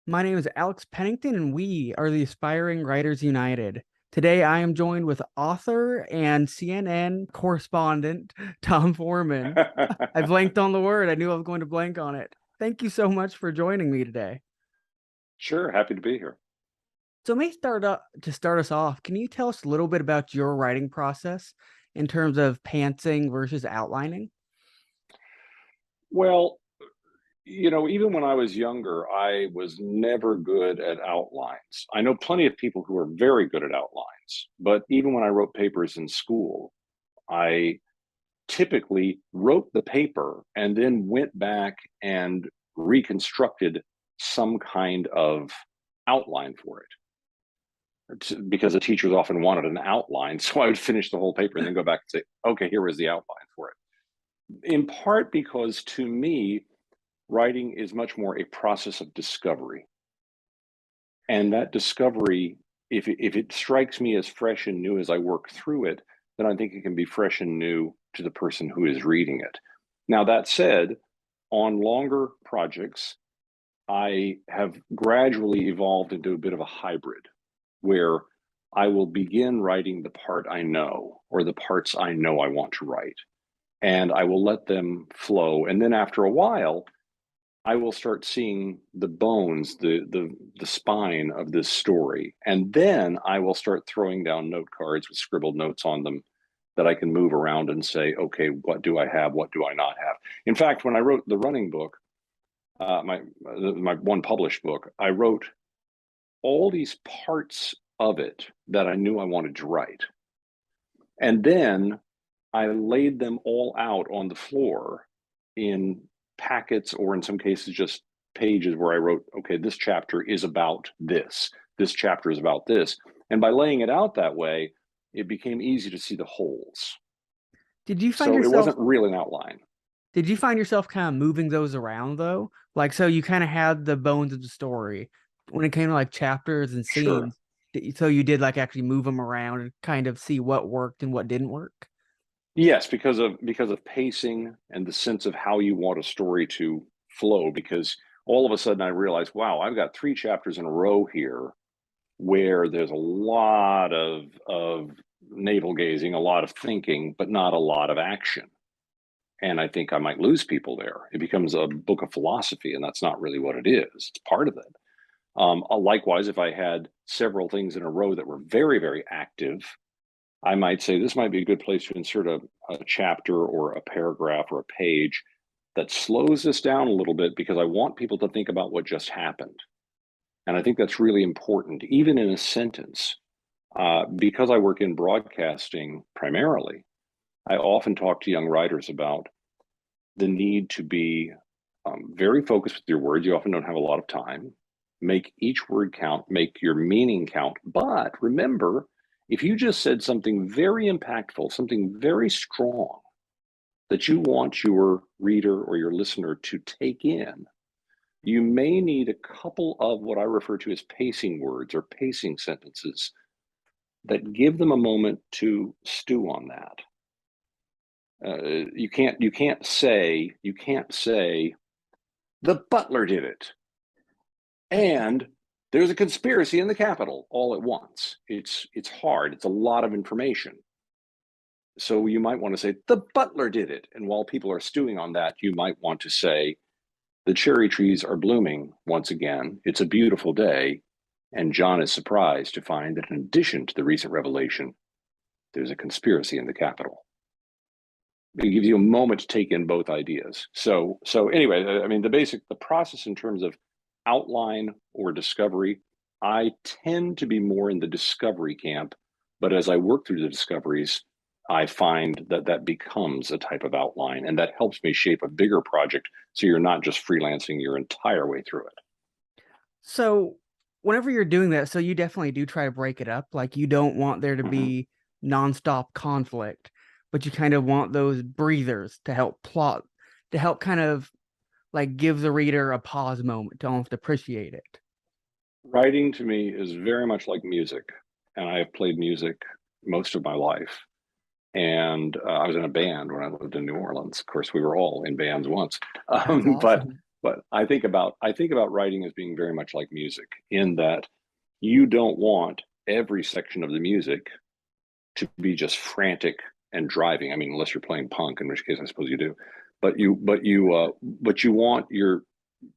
My name is Alex Pennington, and we are the Aspiring Writers United. Today, I am joined with author and CNN correspondent Tom Foreman. I blanked on the word. I knew I was going to blank on it. Thank you so much for joining me today. Sure, happy to be here. So, may start us off. Can you tell us a little bit about your writing process in terms of pantsing versus outlining? Well, even when I was younger, I was never good at outlines. I know plenty of people who are very good at outlines, but even when I wrote papers in school, I typically wrote the paper and then went back and reconstructed some kind of outline for it. Because the teachers often wanted an outline. So I would finish the whole paper and then go back and say, okay, here was the outline for it. In part because to me, writing is much more a process of discovery. And that discovery, if it strikes me as fresh and new as I work through it, then I think it can be fresh and new to the person who is reading it. Now, that said, on longer projects, I have gradually evolved into a bit of a hybrid where I will begin writing the part I know or the parts I know I want to write, and I will let them flow. And then after a while, I will start seeing the bones, the spine of this story. And then I will start throwing down note cards with scribbled notes on them that I can move around and say, okay, what do I have? What do I not have? In fact, when I wrote the running book, my one published book, I wrote all these parts of it that I knew I wanted to write. And then I laid them all out on the floor in packets, or in some cases, just pages where I wrote, okay, this chapter is about this. This chapter is about this. And by laying it out that way, it became easy to see the holes. Did you find So it yourself wasn't really an outline. Did you find yourself kind of moving those around though? Like, so you kind of had the bones of the story when it came to like chapters and Sure. scenes. So you did like actually move them around and kind of see what worked and what didn't work. Yes, because of pacing and the sense of how you want a story to flow. Because all of a sudden I realized, wow, I've got 3 chapters in a row here where there's a lot of navel gazing, a lot of thinking, but not a lot of action. And I think I might lose people there. It becomes a book of philosophy, and that's not really what it is. It's part of it. Likewise, if I had several things in a row that were very, very active, I might say this might be a good place to insert a chapter or a paragraph or a page that slows this down a little bit because I want people to think about what just happened. And I think that's really important, even in a sentence. Because I work in broadcasting primarily, I often talk to young writers about the need to be very focused with your words. You often don't have a lot of time. Make each word count, make your meaning count. But remember, if you just said something very impactful, something very strong that you want your reader or your listener to take in, you may need a couple of what I refer to as pacing words or pacing sentences that give them a moment to stew on that. You can't say the butler did it and there's a conspiracy in the Capitol all at once. It's hard. It's a lot of information. So you might want to say the butler did it, and while people are stewing on that, you might want to say the cherry trees are blooming once again. It's a beautiful day, and John is surprised to find that in addition to the recent revelation, there's a conspiracy in the Capitol. It gives you a moment to take in both ideas. So anyway, I mean, the process in terms of outline or discovery, I tend to be more in the discovery camp, but as I work through the discoveries, I find that that becomes a type of outline, and that helps me shape a bigger project. So you're not just freelancing your entire way through it. So whenever you're doing that, so you definitely do try to break it up. Like you don't want there to Mhm. be nonstop conflict, but you kind of want those breathers to help plot, to help kind of like give the reader a pause moment to almost appreciate it. Writing to me is very much like music, and I have played music most of my life. And I was in a band when I lived in New Orleans. Of course, we were all in bands once. That's But awesome. But I think about writing as being very much like music, in that you don't want every section of the music to be just frantic and driving. I mean, unless you're playing punk, in which case I suppose you do. But you want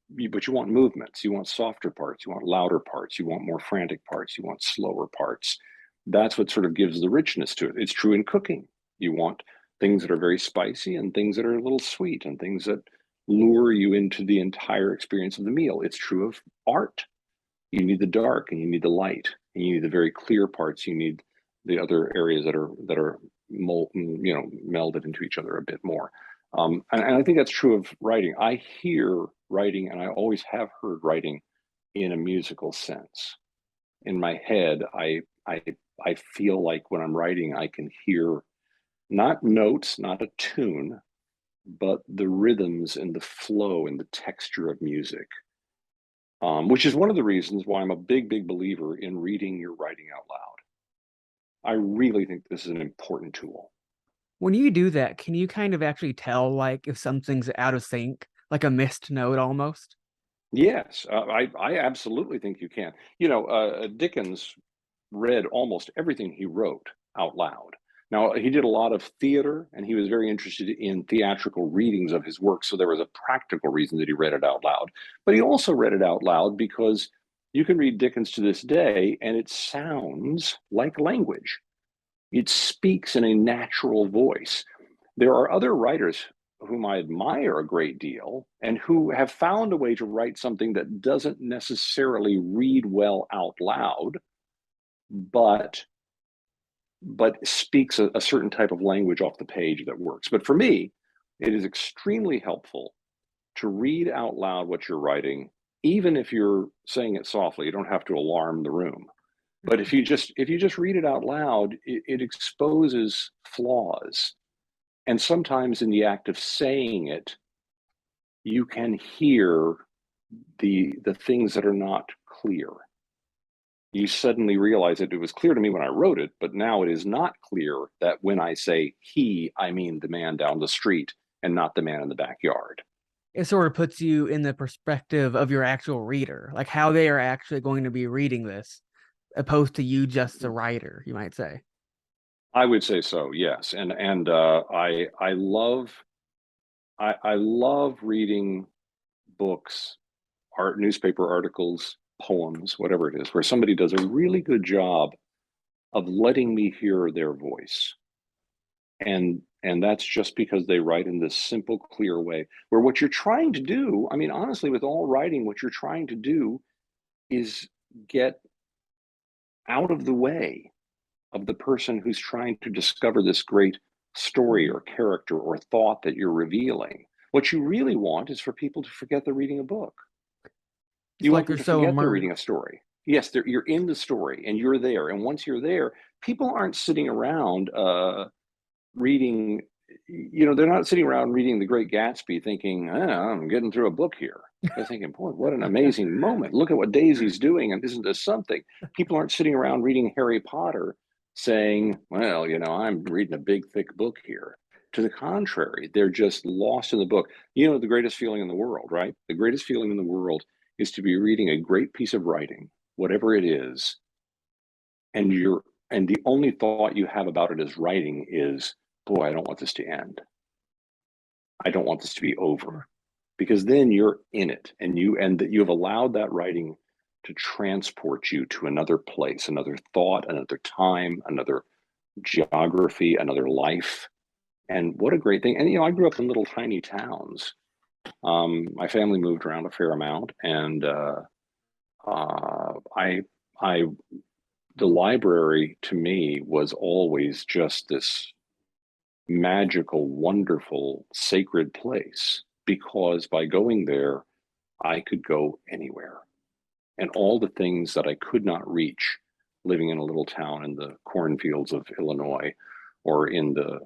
but you want movements. You want softer parts. You want louder parts. You want more frantic parts. You want slower parts. That's what sort of gives the richness to it. It's true in cooking. You want things that are very spicy and things that are a little sweet and things that lure you into the entire experience of the meal. It's true of art. You need the dark and you need the light and you need the very clear parts. You need the other areas that are molten, melded into each other a bit more. And I think that's true of writing. I hear writing, and I always have heard writing in a musical sense. In my head, I feel like when I'm writing, I can hear not notes, not a tune, but the rhythms and the flow and the texture of music. Which is one of the reasons why I'm a big, big believer in reading your writing out loud. I really think this is an important tool. When you do that, can you kind of actually tell like if something's out of sync, like a missed note almost? Yes, I absolutely think you can. Dickens read almost everything he wrote out loud. Now, he did a lot of theater and he was very interested in theatrical readings of his work. So there was a practical reason that he read it out loud. But he also read it out loud because you can read Dickens to this day and it sounds like language. It speaks in a natural voice. There are other writers whom I admire a great deal and who have found a way to write something that doesn't necessarily read well out loud, but speaks a certain type of language off the page that works. But for me, it is extremely helpful to read out loud what you're writing, even if you're saying it softly. You don't have to alarm the room. But if you just read it out loud, it exposes flaws. And sometimes in the act of saying it, you can hear the things that are not clear. You suddenly realize that it was clear to me when I wrote it, but now it is not clear that when I say he, I mean the man down the street and not the man in the backyard. It sort of puts you in the perspective of your actual reader, like how they are actually going to be reading this, opposed to you just the writer, you might say. I would say so, yes. And I love reading books, newspaper articles, poems, whatever it is, where somebody does a really good job of letting me hear their voice. And that's just because they write in this simple, clear way, where what you're trying to do, I mean, honestly, with all writing, what you're trying to do is get out of the way of the person who's trying to discover this great story or character or thought that you're revealing. What you really want is for people to forget they're reading a book. It's You want like them you're to so forget they're immersed. reading a story. Yes, you're in the story and you're there. And once you're there, people aren't sitting around reading, they're not sitting around reading The Great Gatsby thinking, I'm getting through a book here. They're thinking, boy, what an amazing moment. Look at what Daisy's doing. And isn't this something? People aren't sitting around reading Harry Potter saying, well, I'm reading a big, thick book here. To the contrary, they're just lost in the book. The greatest feeling in the world, right? The greatest feeling in the world is to be reading a great piece of writing, whatever it is, and the only thought you have about it as writing is, boy, I don't want this to end. I don't want this to be over. Because then you're in it and that you've allowed that writing to transport you to another place, another thought, another time, another geography, another life. And what a great thing. And I grew up in little tiny towns. My family moved around a fair amount, and I I the library to me was always just this magical, wonderful, sacred place, because by going there, I could go anywhere. And all the things that I could not reach living in a little town in the cornfields of Illinois, or in the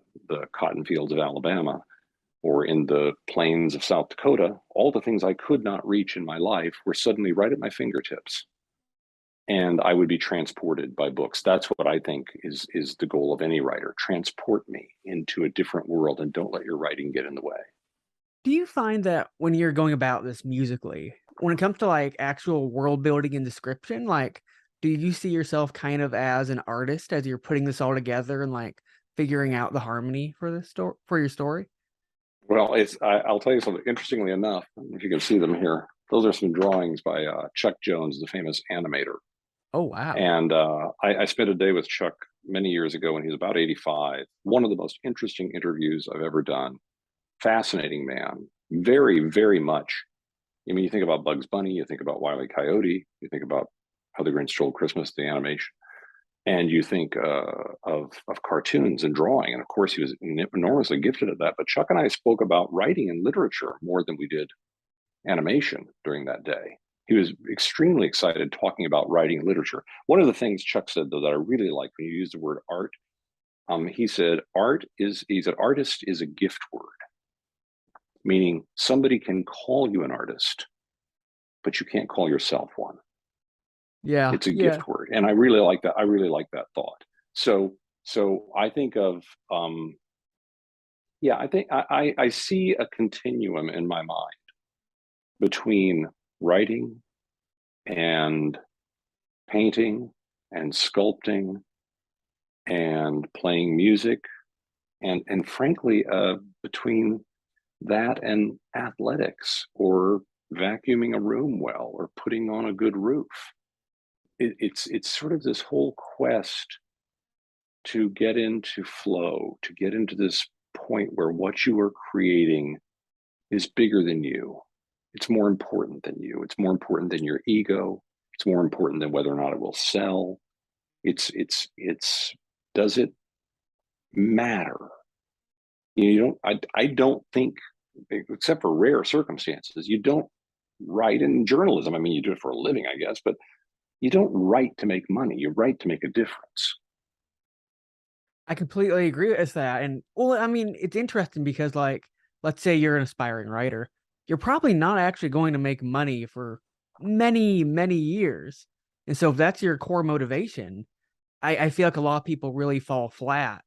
cotton fields of Alabama, or in the plains of South Dakota, all the things I could not reach in my life were suddenly right at my fingertips. And I would be transported by books. That's what I think is the goal of any writer. Transport me into a different world and don't let your writing get in the way. Do you find that when you're going about this musically, when it comes to like actual world building and description, like do you see yourself kind of as an artist as you're putting this all together and like figuring out the harmony for the story for your story? Well, I'll tell you something. Interestingly enough, if you can see them here, those are some drawings by Chuck Jones, the famous animator. Oh wow. And I spent a day with Chuck many years ago when he was about 85. One of the most interesting interviews I've ever done. Fascinating man. Very, very much. I mean, you think about Bugs Bunny, you think about Wile E. Coyote, you think about How the Grinch Stole Christmas, the animation, and you think of cartoons and drawing. And of course, he was enormously gifted at that. But Chuck and I spoke about writing and literature more than we did animation during that day. He was extremely excited talking about writing and literature. One of the things Chuck said, though, that I really like when you use the word art, he said, artist is a gift word, meaning somebody can call you an artist, but you can't call yourself one. Yeah, It's a yeah. gift word. And I really like that. I really like that thought. So I think of, yeah, I think I see a continuum in my mind between writing and painting and sculpting and playing music and frankly between that and athletics or vacuuming a room well or putting on a good roof. It's sort of this whole quest to get into flow, to get into this point where what you are creating is bigger than you. It's more important than you. It's more important than your ego. It's more important than whether or not it will sell. It's does it matter? You don't I don't think, except for rare circumstances, you don't write in journalism. I mean, you do it for a living, I guess, but you don't write to make money. You write to make a difference. I completely agree with that. And well, I mean, it's interesting because like let's say you're an aspiring writer, you're probably not actually going to make money for many, many years. And so if that's your core motivation, I feel like a lot of people really fall flat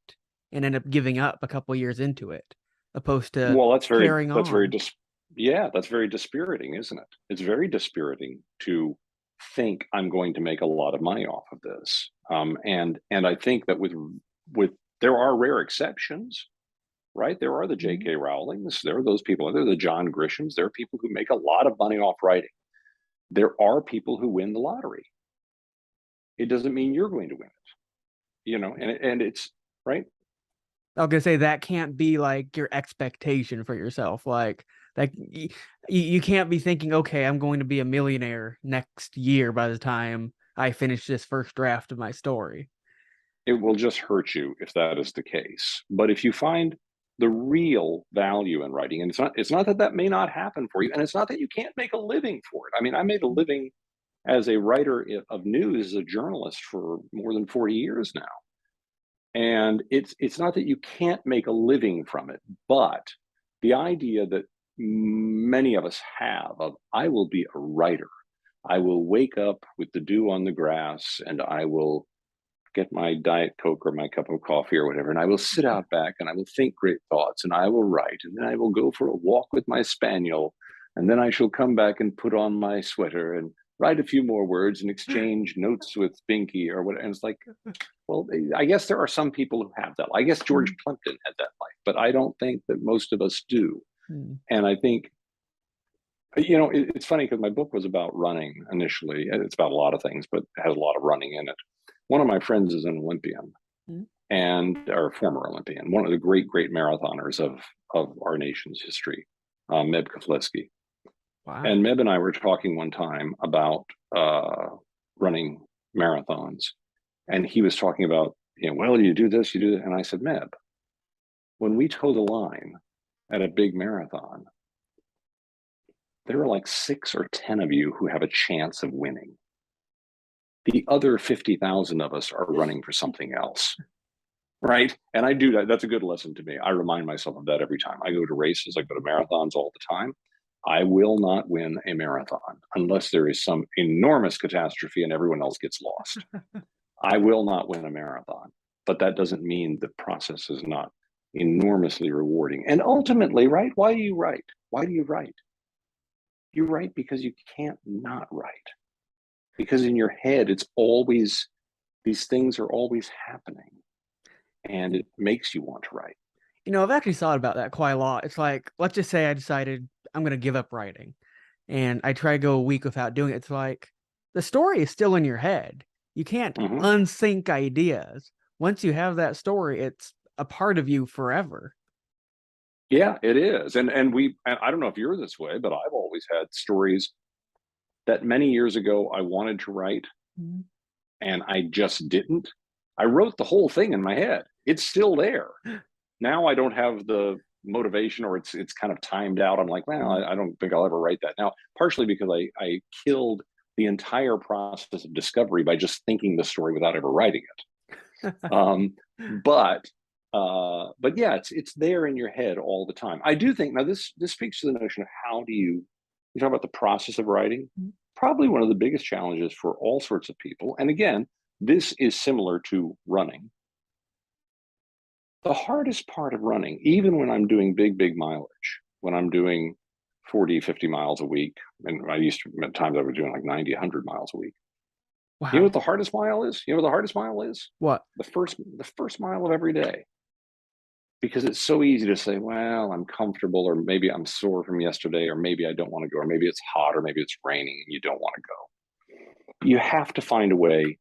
and end up giving up a couple years into it, opposed to Well, carrying that's very on. yeah, that's very dispiriting, isn't it? It's very dispiriting to think I'm going to make a lot of money off of this. And I think that with there are rare exceptions, right? There are the Mhm. J.K. Rowlings, there are those people, there are the John Grishams, there are people who make a lot of money off writing. There are people who win the lottery. It doesn't mean you're going to win it, and it's right. I was gonna say that can't be like your expectation for yourself. Like you can't be thinking, okay, I'm going to be a millionaire next year by the time I finish this first draft of my story. It will just hurt you if that is the case. But if you find the real value in writing, and it's not that that may not happen for you, and it's not that you can't make a living for it. I mean, I made a living as a writer of news, as a journalist for more than 40 years now. And it's not that you can't make a living from it, but the idea that many of us have of I will be a writer. I will wake up with the dew on the grass and I will get my Diet Coke or my cup of coffee or whatever, and I will sit out back and I will think great thoughts and I will write, and then I will go for a walk with my spaniel, and then I shall come back and put on my sweater and write a few more words and exchange notes with Binky or whatever. And it's like, well, I guess there are some people who have that. I guess George Plimpton had that life, but I don't think that most of us do. Mhm. And I think, it's funny because my book was about running initially. It's about a lot of things, but it has a lot of running in it. One of my friends is an Olympian Mhm. and or former Olympian, one of the great marathoners of our nation's history, Meb Keflezighi. Wow. And Meb and I were talking one time about running marathons, and he was talking about, well, you do this, you do that, and I said, Meb, when we toe the line at a big marathon, there are like 6 or 10 of you who have a chance of winning. The other 50,000 of us are running for something else. Right. And I do that. That's a good lesson to me. I remind myself of that every time I go to races. I go to marathons all the time. I will not win a marathon unless there is some enormous catastrophe and everyone else gets lost. I will not win a marathon, but that doesn't mean the process is not enormously rewarding. And ultimately, right? Why do you write? Why do you write? You write because you can't not write. Because in your head, it's always, these things are always happening, and it makes you want to write. I've actually thought about that quite a lot. It's like, let's just say I decided I'm going to give up writing and I try to go a week without doing it. It's like the story is still in your head. You can't Mhm. unsync ideas. Once you have that story, it's a part of you forever. Yeah, it is. And I don't know if you're this way, but I've always had stories that many years ago I wanted to write Mhm. and I just didn't. I wrote the whole thing in my head. It's still there. Now I don't have the motivation, or it's kind of timed out. I'm like, well, I don't think I'll ever write that now. Partially because I killed the entire process of discovery by just thinking the story without ever writing it. Um, but but yeah, it's there in your head all the time. I do think now this speaks to the notion of how do you talk about the process of writing. Probably one of the biggest challenges for all sorts of people. And again, this is similar to running. The hardest part of running, even when I'm doing big mileage, when I'm doing 40, 50 miles a week, and I used to, at times I was doing like 90, 100 miles a week. You know what Wow. the hardest mile is? You know what the hardest mile is? What? The first mile of every day. Because it's so easy to say, well, I'm comfortable, or maybe I'm sore from yesterday, or maybe I don't want to go, or maybe it's hot, or maybe it's raining and you don't want to go. You have to find a way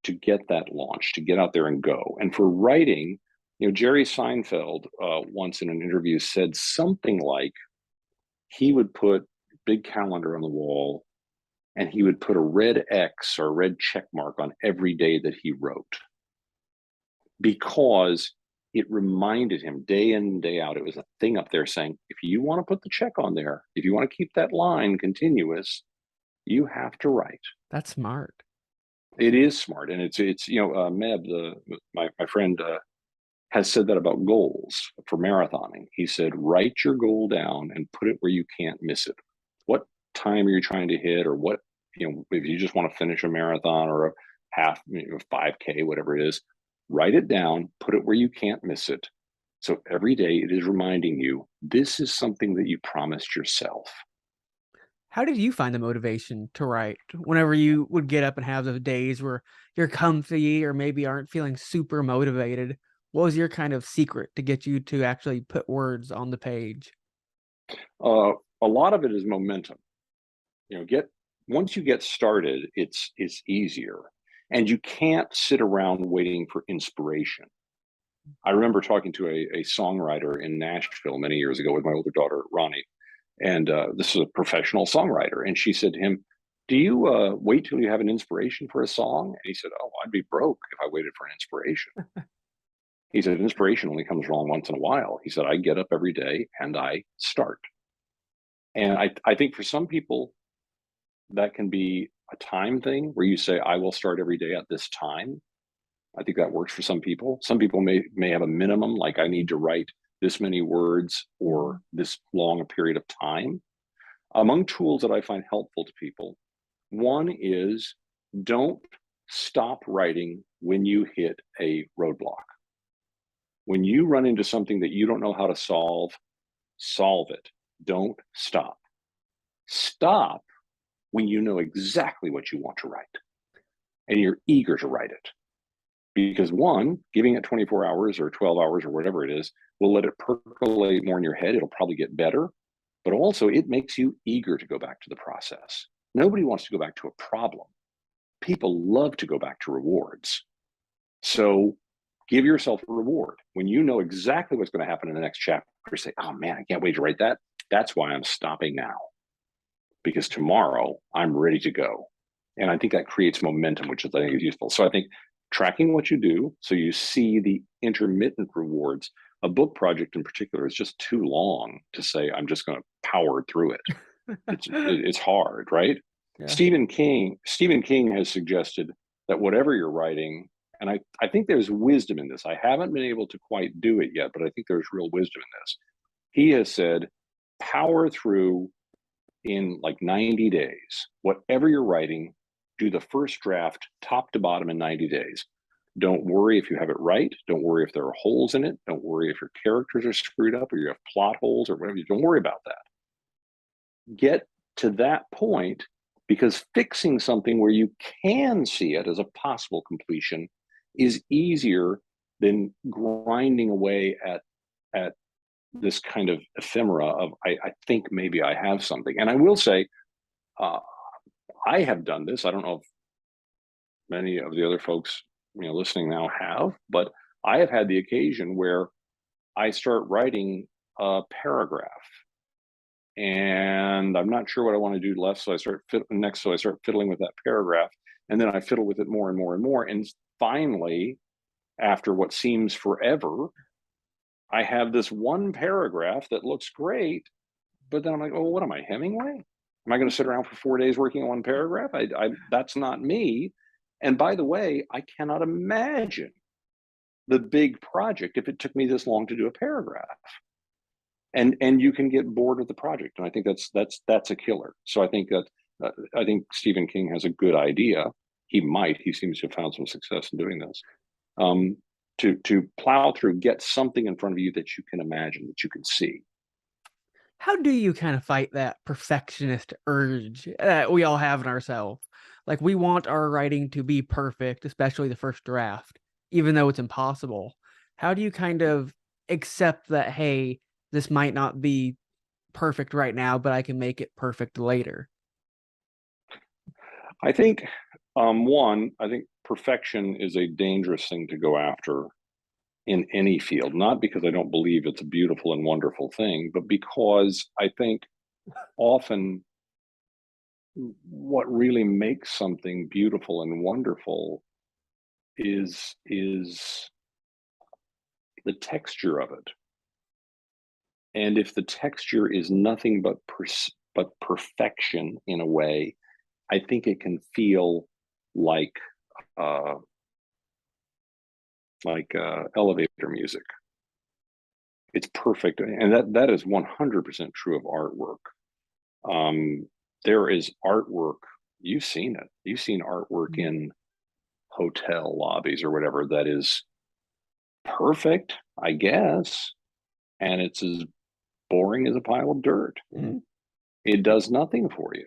to get that launch, to get out there and go. And for writing, Jerry Seinfeld once in an interview said something like he would put big calendar on the wall and he would put a red X or a red check mark on every day that he wrote, because it reminded him day in and day out. It was a thing up there saying, if you want to put the check on there, if you want to keep that line continuous, you have to write. That's smart. It is smart, and it's Meb, my friend, has said that about goals for marathoning. He said, write your goal down and put it where you can't miss it. What time are you trying to hit, or what, if you just want to finish a marathon or a half, 5K, whatever it is, write it down, put it where you can't miss it. So every day it is reminding you, this is something that you promised yourself. How did you find the motivation to write whenever you would get up and have those days where you're comfy or maybe aren't feeling super motivated? What was your kind of secret to get you to actually put words on the page? Uh, a lot of it is momentum. Get Once you get started, it's easier, and you can't sit around waiting for inspiration. I remember talking to a songwriter in Nashville many years ago with my older daughter Ronnie, and this is a professional songwriter, and she said to him, "Do you wait till you have an inspiration for a song?" And he said, "Oh, I'd be broke if I waited for an inspiration." He said, "Inspiration only comes along once in a while." He said, "I get up every day and I start." And I think for some people that can be a time thing where you say, "I will start every day at this time." I think that works for some people. Some people may have a minimum, like I need to write this many words or this long a period of time. Among tools that I find helpful to people, one is, don't stop writing when you hit a roadblock. When you run into something that you don't know how to solve it. Don't stop. Stop when you know exactly what you want to write and you're eager to write it. Because one, giving it 24 hours or 12 hours or whatever it is, will let it percolate more in your head. It'll probably get better, but also it makes you eager to go back to the process. Nobody wants to go back to a problem. People love to go back to rewards. So give yourself a reward. When you know exactly what's going to happen in the next chapter, say, oh man, I can't wait to write that. That's why I'm stopping now, because tomorrow I'm ready to go. And I think that creates momentum, which I think is useful. So I think tracking what you do so you see the intermittent rewards. A book project in particular is just too long to say, I'm just going to power through it. It's hard, right? Yeah. Stephen King has suggested that whatever you're writing, and I think there's wisdom in this. I haven't been able to quite do it yet, but I think there's real wisdom in this. He has said, power through in like 90 days. Whatever you're writing, do the first draft top to bottom in 90 days. Don't worry if you have it right. Don't worry if there are holes in it. Don't worry if your characters are screwed up or you have plot holes or whatever. Don't worry about that. Get to that point, because fixing something where you can see it as a possible completion is easier than grinding away at this kind of ephemera of I think maybe I have something. And I will say, I have done this. I don't know if many of the other folks listening now have, but I have had the occasion where I start writing a paragraph and I'm not sure what I want to do left. So I start fiddling with that paragraph, and then I fiddle with it more and more and more. And finally, after what seems forever, I have this one paragraph that looks great, but then I'm like, oh, what am I, Hemingway? Am I going to sit around for 4 days working on one paragraph? That's not me. And by the way, I cannot imagine the big project if it took me this long to do a paragraph. And you can get bored with the project, and I think that's a killer. So I think Stephen King has a good idea. He seems to have found some success in doing this. To plow through, get something in front of you that you can imagine, that you can see. How do you kind of fight that perfectionist urge that we all have in ourselves? Like, we want our writing to be perfect, especially the first draft, even though it's impossible. How do you kind of accept that, hey, this might not be perfect right now, but I can make it perfect later? I think I think perfection is a dangerous thing to go after in any field, not because I don't believe it's a beautiful and wonderful thing, but because I think often what really makes something beautiful and wonderful is the texture of it. And if the texture is nothing but perfection in a way, I think it can feel like elevator music. It's perfect, and that is 100% true of artwork. There is artwork. You've seen it. You've seen artwork in hotel lobbies or whatever that is perfect, I guess, and it's as boring as a pile of dirt. Mm-hmm. It does nothing for you.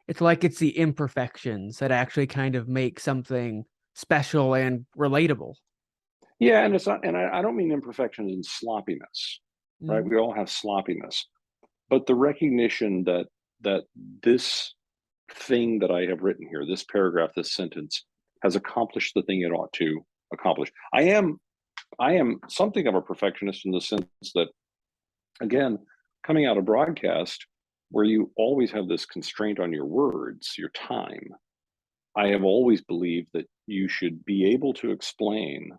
It's like it's the imperfections that actually kind of make something special and relatable. Yeah, and it's not, and I don't mean imperfections and sloppiness, right? Mm-hmm. We all have sloppiness, but the recognition that this thing that I have written here, this paragraph, this sentence, has accomplished the thing it ought to accomplish. I am something of a perfectionist in the sense that, again, coming out of broadcast, where you always have this constraint on your words, your time, I have always believed that you should be able to explain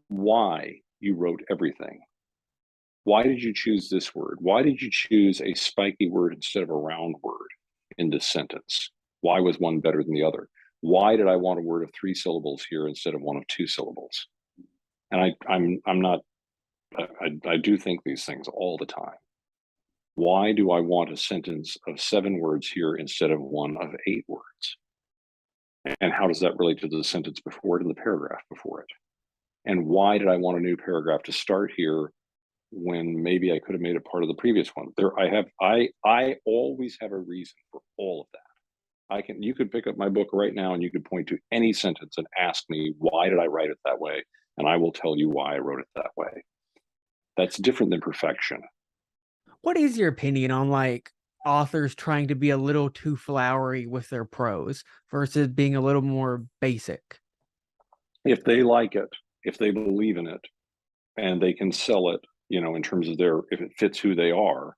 why you wrote everything. Why did you choose this word? Why did you choose a spiky word instead of a round word in this sentence? Why was one better than the other? Why did I want a word of 3 syllables here instead of one of 2 syllables? And I do think these things all the time. Why do I want a sentence of 7 words here instead of one of 8 words? And how does that relate to the sentence before it and the paragraph before it? And why did I want a new paragraph to start here when maybe I could have made it part of the previous one? I always have a reason for all of that. You could pick up my book right now and you could point to any sentence and ask me, why did I write it that way? And I will tell you why I wrote it that way. That's different than perfection. What is your opinion on like authors trying to be a little too flowery with their prose versus being a little more basic? If they like it, if they believe in it, and they can sell it, in terms of if it fits who they are,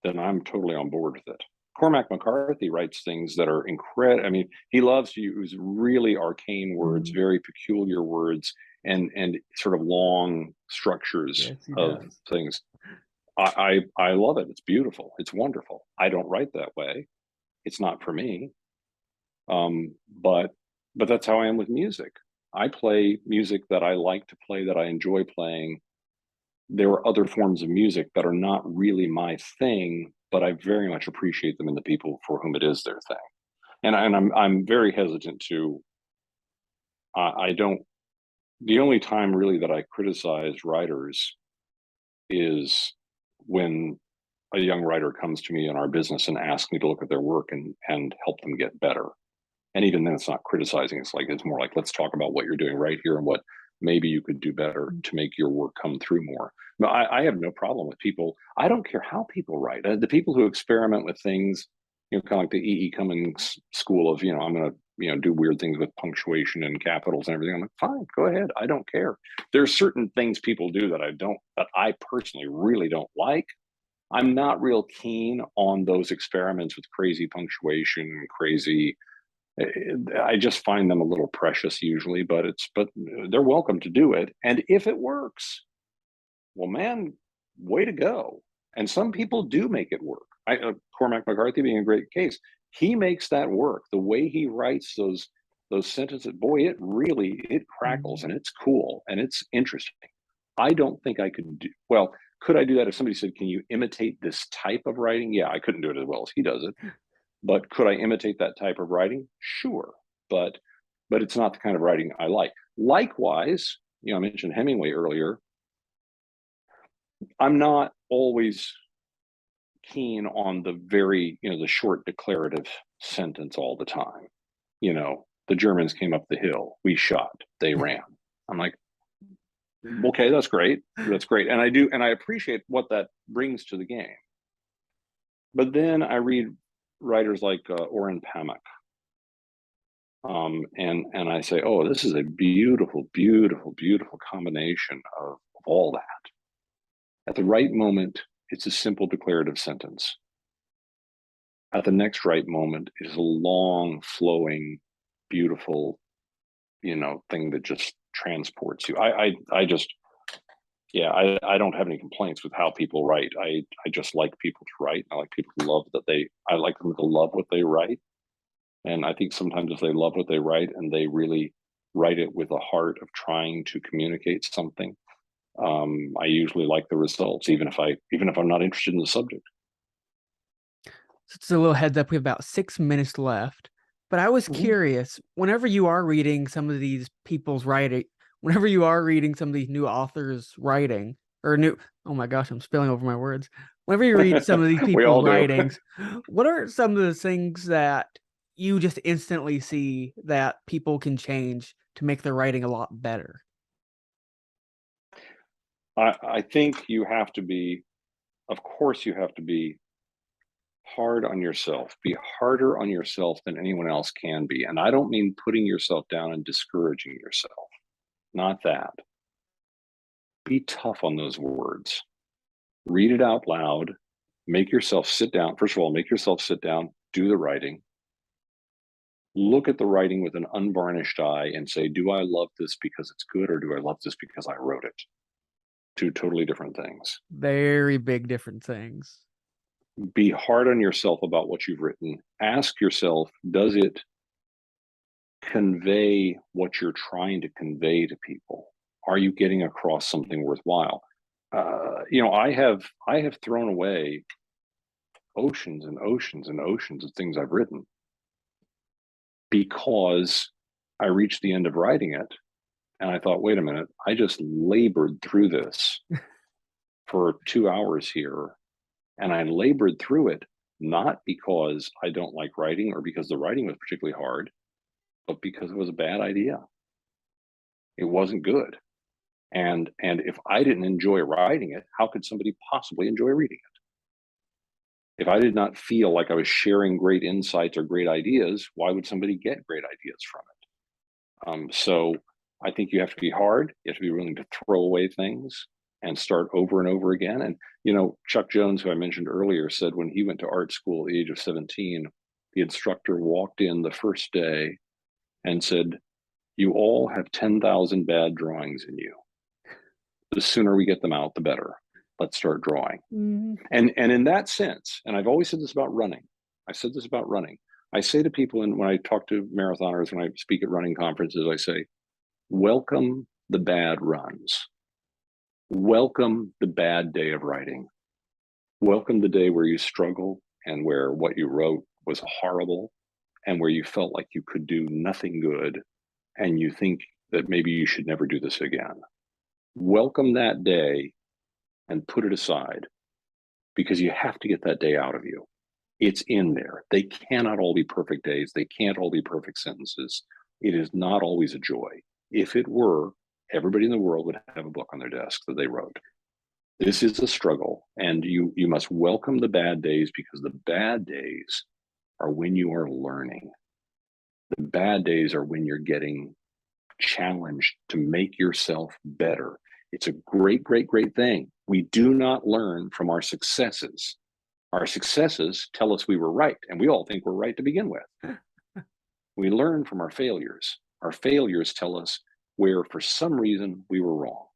then I'm totally on board with it. Cormac McCarthy writes things that are incredible. I mean, he loves to use really arcane words, very peculiar words, and sort of long structures Yes, he of does. things. I love it. It's beautiful. It's wonderful. I don't write that way. It's not for me. But that's how I am with music. I play music that I like to play, that I enjoy playing. There are other forms of music that are not really my thing, but I very much appreciate them in the people for whom it is their thing. And I'm very hesitant to I don't, the only time really that I criticize writers is when a young writer comes to me in our business and asks me to look at their work and help them get better. And even then, it's not criticizing. It's more like, let's talk about what you're doing right here and what maybe you could do better to make your work come through more. No, I have no problem with people. I don't care how people write. The people who experiment with things, kind of like the E.E. Cummings school of, I'm going to, do weird things with punctuation and capitals and everything. I'm like, fine, go ahead. I don't care. There's certain things people do that I personally really don't like. I'm not real keen on those experiments with crazy punctuation and crazy. I just find them a little precious usually, but they're welcome to do it. And if it works, well, man, way to go. And some people do make it work. Cormac McCarthy being a great case, he makes that work. The way he writes those sentences, boy, it crackles and it's cool and it's interesting. I don't think I could do well. Could I do that if somebody said, "Can you imitate this type of writing?" Yeah, I couldn't do it as well as he does it. But could I imitate that type of writing? Sure, but it's not the kind of writing I like. Likewise, I mentioned Hemingway earlier. I'm not always keen on the very, the short declarative sentence all the time. The Germans came up the hill, we shot, they ran. I'm like, okay, that's great. That's great. And I appreciate what that brings to the game. But then I read writers like Orhan Pamuk. And I say, oh, this is a beautiful, beautiful, beautiful combination of all that. At the right moment, it's a simple declarative sentence. At the next right moment, it is a long, flowing, beautiful, thing that just transports you. I just, yeah, I don't have any complaints with how people write. I just like people to write. I like people to I like them to love what they write. And I think sometimes if they love what they write and they really write it with a heart of trying to communicate something, I usually like the results, even if I'm not interested in the subject. So it's a little heads up. We have about 6 minutes left. But I was curious, whenever you are reading some of these people's writing, whenever you are reading some of these new authors' writing, oh my gosh, I'm spilling over my words. Whenever you read some of these people's writings, what are some of the things that you just instantly see that people can change to make their writing a lot better? I think you have to be, of course, you have to be hard on yourself. Be harder on yourself than anyone else can be. And I don't mean putting yourself down and discouraging yourself. Not that. Be tough on those words. Read it out loud. Make yourself sit down. First of all, make yourself sit down, do the writing. Look at the writing with an unvarnished eye and say, do I love this because it's good, or do I love this because I wrote it? Two totally different things. Very big different things. Be hard on yourself about what you've written. Ask yourself, does it convey what you're trying to convey to people? Are you getting across something worthwhile? I have thrown away oceans and oceans and oceans of things I've written because I reached the end of writing it and I thought, wait a minute, I just labored through this for 2 hours here, and I labored through it not because I don't like writing or because the writing was particularly hard, but because it was a bad idea. It wasn't good. And if I didn't enjoy writing it, how could somebody possibly enjoy reading it? If I did not feel like I was sharing great insights or great ideas, why would somebody get great ideas from it? So I think you have to be hard. You have to be willing to throw away things and start over and over again. And, Chuck Jones, who I mentioned earlier, said when he went to art school at the age of 17, the instructor walked in the first day and said, "You all have 10,000 bad drawings in you. The sooner we get them out, the better. Let's start drawing." Mm-hmm. And in that sense, and I've always said this about running. I said this about running. I say to people, and when I talk to marathoners, when I speak at running conferences, I say, welcome the bad runs. Welcome the bad day of writing. Welcome the day where you struggle and where what you wrote was horrible and where you felt like you could do nothing good and you think that maybe you should never do this again. Welcome that day and put it aside, because you have to get that day out of you. It's in there. They cannot all be perfect days. They can't all be perfect sentences. It is not always a joy. If it were, everybody in the world would have a book on their desk that they wrote. This is a struggle, and you must welcome the bad days, because the bad days are when you are learning. The bad days are when you're getting challenged to make yourself better. It's a great, great, great thing. We do not learn from our successes. Our successes tell us we were right, and we all think we're right to begin with. We learn from our failures. Our failures tell us where, for some reason, we were wrong.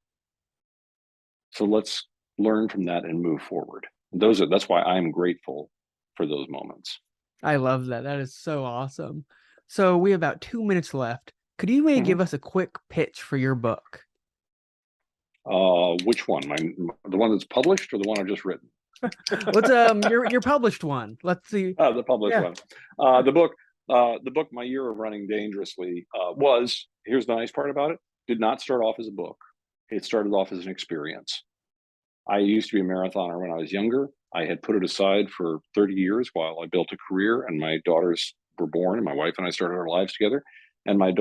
So let's learn from that and move forward. That's why I'm grateful for those moments. I love that. That is so awesome. So we have about 2 minutes left. Could you maybe give us a quick pitch for your book? Which one? The one that's published, or the one I've just written? What's your published one? Let's see. The published one. The book, My Year of Running Dangerously, here's the nice part about it, did not start off as a book. It started off as an experience. I used to be a marathoner when I was younger. I had put it aside for 30 years while I built a career, and my daughters were born, and my wife and I started our lives together. And my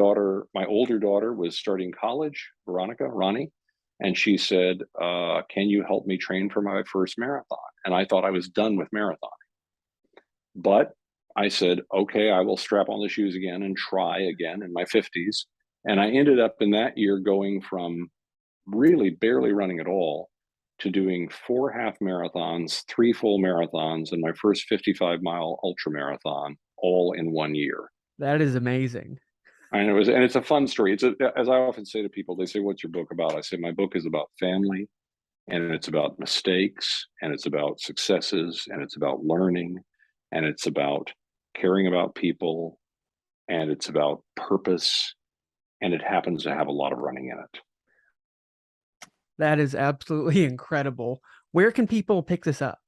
older daughter was starting college, Ronnie, and she said, can you help me train for my first marathon? And I thought I was done with marathoning. But I said, okay, I will strap on the shoes again and try again in my 50s. And I ended up in that year going from really barely running at all to doing 4 half marathons, 3 full marathons, and my first 55-mile ultra marathon, all in 1 year. That is amazing. And it's a fun story. As I often say to people, they say, what's your book about? I say, my book is about family, and it's about mistakes, and it's about successes, and it's about learning, and it's about caring about people, and it's about purpose, and it happens to have a lot of running in it. That is absolutely incredible. Where can people pick this up?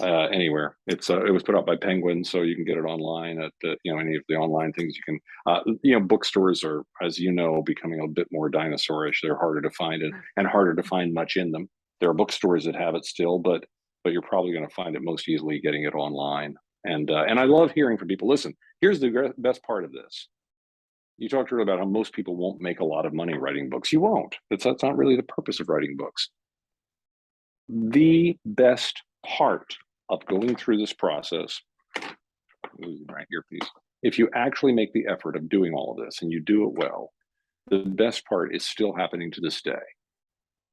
Anywhere. It was put out by Penguin, so you can get it online at any of the online things. You can, bookstores are, as you know, becoming a bit more dinosaurish. They're harder to find and harder to find much in them. There are bookstores that have it still, but you're probably going to find it most easily getting it online. And I love hearing from people. Listen, here's the best part of this. You talked earlier about how most people won't make a lot of money writing books. You won't. That's not really the purpose of writing books. The best part of going through this process, right here, please. If you actually make the effort of doing all of this and you do it well, the best part is still happening to this day.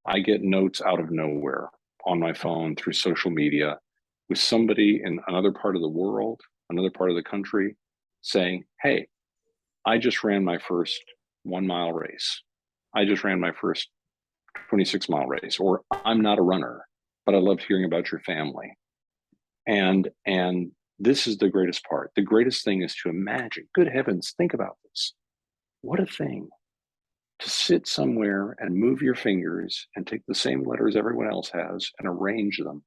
I get notes out of nowhere on my phone through social media with somebody in another part of the world, another part of the country, saying, hey, I just ran my first 1 mile race. I just ran my first 26-mile race, or I'm not a runner, but I loved hearing about your family. And this is the greatest part. The greatest thing is to imagine, good heavens, think about this. What a thing to sit somewhere and move your fingers and take the same letters everyone else has and arrange them